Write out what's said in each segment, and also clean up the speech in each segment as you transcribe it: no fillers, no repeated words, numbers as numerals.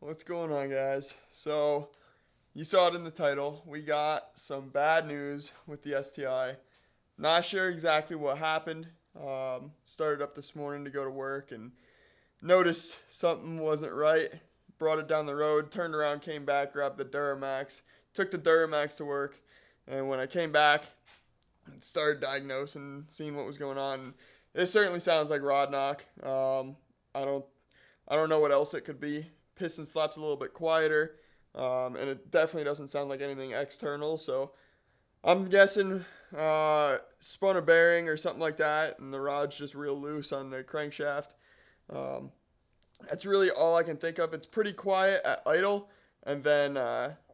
What's going on, guys? So, you saw it in the title. We got some bad news with the STI. Not sure exactly what happened. Started up this morning to go to work and noticed something wasn't right. Brought it down the road, turned around, came back, grabbed the Duramax, took the Duramax to work, and when I came back, started diagnosing, seeing what was going on. It certainly sounds like Rod Knock. I don't I don't know what else it could be. Piston slap's a little bit quieter, and it definitely doesn't sound like anything external. So I'm guessing spun a bearing or something like that, and the rod's just real loose on the crankshaft. Um, that's really all I can think of. It's pretty quiet at idle, and then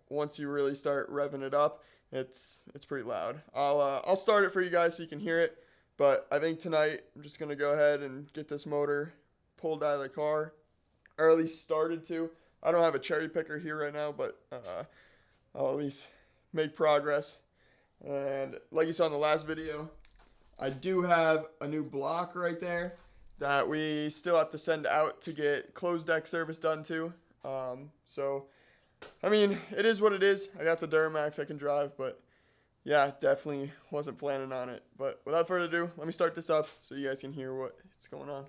once you really start revving it up, it's pretty loud. I'll start it for you guys so you can hear it. But I think tonight I'm just gonna go ahead and get this motor pulled out of the car, or at least started to. I don't have a cherry picker here right now, but I'll at least make progress. And like you saw in the last video, I do have a new block right there that we still have to send out to get closed deck service done to. So, I mean, it is what it is. I got the Duramax I can drive, but yeah, definitely wasn't planning on it. But without further ado, let me start this up so you guys can hear what's going on.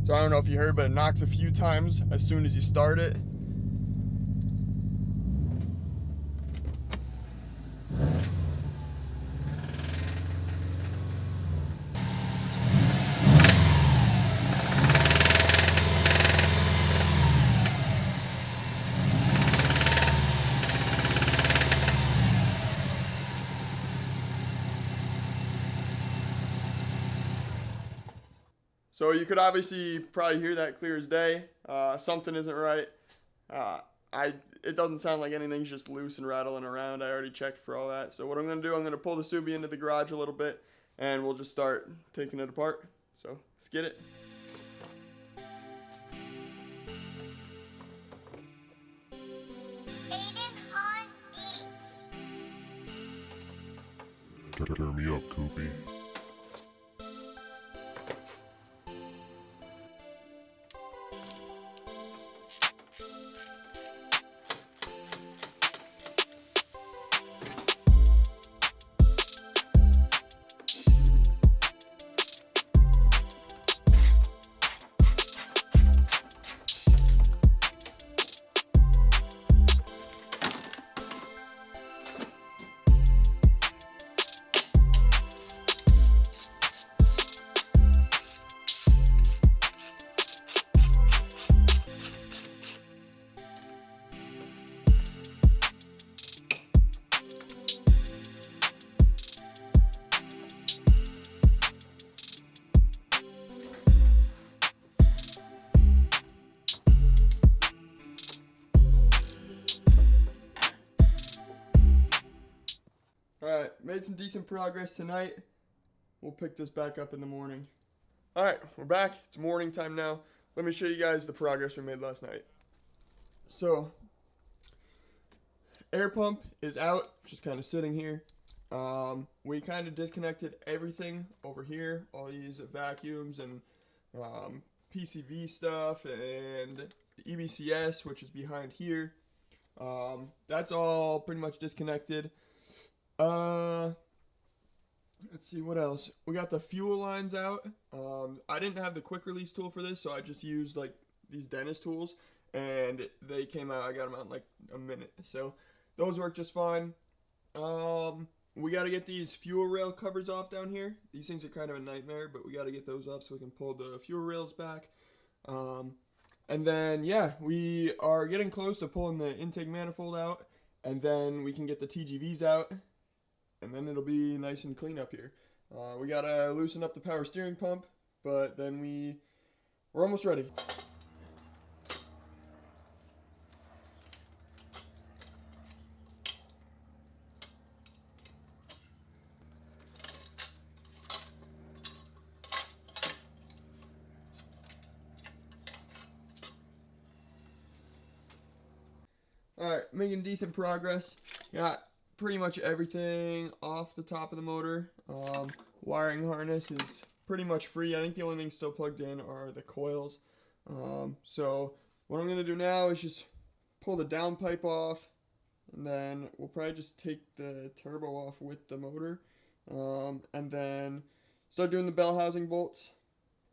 So I don't know if you heard, but it knocks a few times as soon as you start it. So you could obviously probably hear that clear as day. Something isn't right. Uh, it doesn't sound like anything's just loose and rattling around. I already checked for all that. So what I'm gonna do, I'm gonna pull the Subi into the garage a little bit, and we'll just start taking it apart. So let's get it. Turn me up, Koopy. Alright, made some decent progress tonight. We'll pick this back up in the morning. Alright, we're back. It's morning time now. Let me show you guys the progress we made last night. So, air pump is out, just kind of sitting here. We kind of disconnected everything over here, all these vacuums and PCV stuff and the EBCS, which is behind here. That's all pretty much disconnected. Let's see what else. We got the fuel lines out. I didn't have the quick release tool for this, so I just used like these dentist tools, and they came out. I got them out in like a minute, so those work just fine. We got to get these fuel rail covers off down here. These things are kind of a nightmare, but we got to get those off so we can pull the fuel rails back. And then yeah, we are getting close to pulling the intake manifold out, and then we can get the TGVs out. And then it'll be nice and clean up here. We gotta loosen up the power steering pump, but then we're almost ready. Alright, making decent progress. Got pretty much everything off the top of the motor. Wiring harness is pretty much free. I think the only thing still plugged in are the coils. So what I'm going to do now is just pull the downpipe off, and then we'll probably just take the turbo off with the motor, and then start doing the bell housing bolts.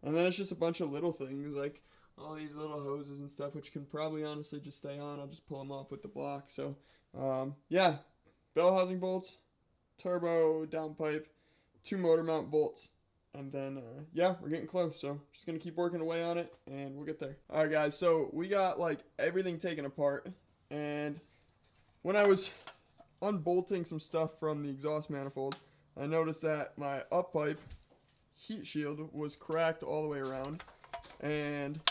And then it's just a bunch of little things like all these little hoses and stuff, which can probably honestly just stay on. I'll just pull them off with the block. So yeah, bell housing bolts, turbo downpipe, 2 motor mount bolts, and then yeah, we're getting close. So just gonna keep working away on it, and we'll get there. All right, guys. So we got like everything taken apart, and when I was unbolting some stuff from the exhaust manifold, I noticed that my up pipe heat shield was cracked all the way around, and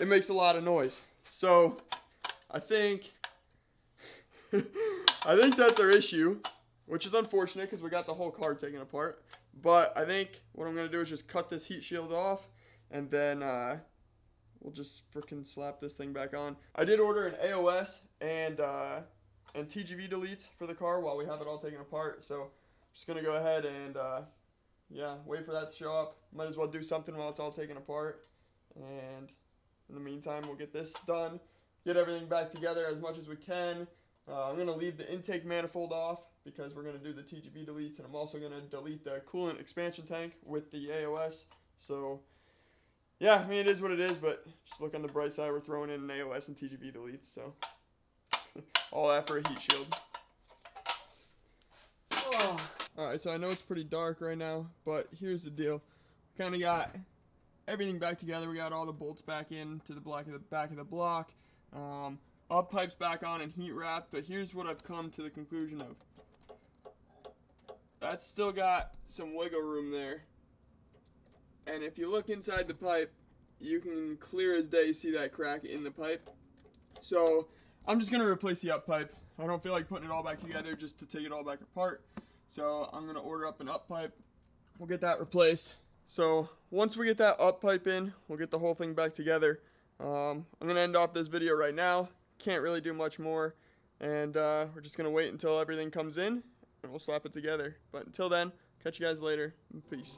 it makes a lot of noise. So I think that's our issue, which is unfortunate because we got the whole car taken apart. But I think what I'm gonna do is just cut this heat shield off, and then we'll just freaking slap this thing back on. I did order an AOS and TGV delete for the car while we have it all taken apart. So I'm just gonna go ahead and yeah, wait for that to show up. Might as well do something while it's all taken apart. And in the meantime, we'll get this done, get everything back together as much as we can. I'm gonna leave the intake manifold off because we're gonna do the TGV deletes, and I'm also gonna delete the coolant expansion tank with the AOS. So yeah, I mean, it is what it is, but just look on the bright side, we're throwing in an AOS and TGV deletes, so all that for a heat shield. Oh. Alright, so I know it's pretty dark right now, but here's the deal. Kind of got everything back together. We got all the bolts back in to the back of the block. Up pipes back on and heat wrapped, but here's what I've come to the conclusion of. That's still got some wiggle room there. And if you look inside the pipe, you can clear as day see that crack in the pipe. So I'm just gonna replace the up pipe. I don't feel like putting it all back together just to take it all back apart. So I'm gonna order up an up pipe. We'll get that replaced. So once we get that up pipe in, we'll get the whole thing back together. I'm gonna end off this video right now. Can't really do much more. And we're just gonna wait until everything comes in, and we'll slap it together. But until then, catch you guys later. Peace.